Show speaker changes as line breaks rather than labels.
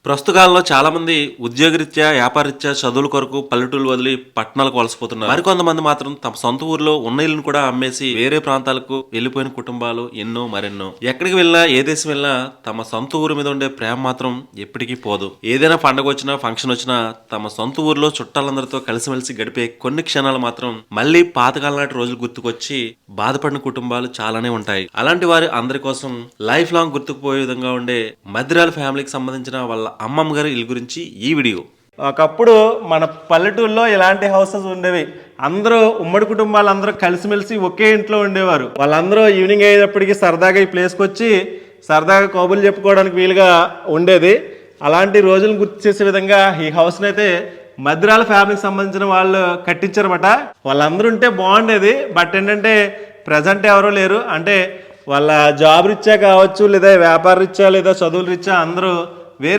ప్రస్తుత కాలంలో చాలా మంది ఉద్యోగరీత్యా, వ్యాపారరీత్యా, చదువుల కొరకు పల్లెటూళ్ళు వదిలి పట్టణాలకు వలసపోతున్నారు. మరికొంతమంది మాత్రం తమ సొంత ఊర్లో ఉన్న ఇల్లును కూడా అమ్మేసి వేరే ప్రాంతాలకు వెళ్లిపోయిన కుటుంబాలు ఎన్నో మరెన్నో. ఎక్కడికి వెళ్ళినా, ఏ దేశం వెళ్ళినా తమ సొంత ఊరు మీద ఉండే ప్రేమ మాత్రం ఎప్పటికీ పోదు. ఏదైనా పండగ వచ్చినా, ఫంక్షన్ వచ్చినా తమ సొంత ఊర్లో చుట్టాలందరితో కలిసిమెలిసి గడిపే కొన్ని క్షణాలు మాత్రం మళ్ళీ పాతకాలం నాటి రోజులు గుర్తుకొచ్చి బాధపడిన కుటుంబాలు చాలానే ఉంటాయి. అలాంటి వారి అందరి కోసం లైఫ్ లాంగ్ గుర్తుకుపోయే విధంగా ఉండే మద్రాల ఫ్యామిలీకి సంబంధించిన వాళ్ళ అమ్మమ్మ గారి ఇల్లు గురించి ఈ వీడియో.
ఒకప్పుడు మన పల్లెటూరులో ఇలాంటి హౌసెస్ ఉండేవి. అందరూ ఉమ్మడి కుటుంబాలు అందరూ కలిసిమెలిసి ఒకే ఇంట్లో ఉండేవారు. వాళ్ళందరూ ఈవినింగ్ అయ్యేటప్పటికి సరదాగా ఈ ప్లేస్కి వచ్చి సరదాగా కబుర్లు చెప్పుకోవడానికి వీలుగా ఉండేది. అలాంటి రోజులను గుర్తు చేసే విధంగా ఈ హౌస్ని అయితే మద్రాల ఫ్యామిలీకి సంబంధించిన వాళ్ళు కట్టించారన్నమాట. వాళ్ళందరూ ఉంటే బాగుండేది. బట్ ఏంటంటే ప్రజెంట్ ఎవరూ లేరు. అంటే వాళ్ళ జాబ్ రీత్యా కావచ్చు, లేదా వ్యాపార రీత్యా, లేదా చదువుల రీత్యా అందరూ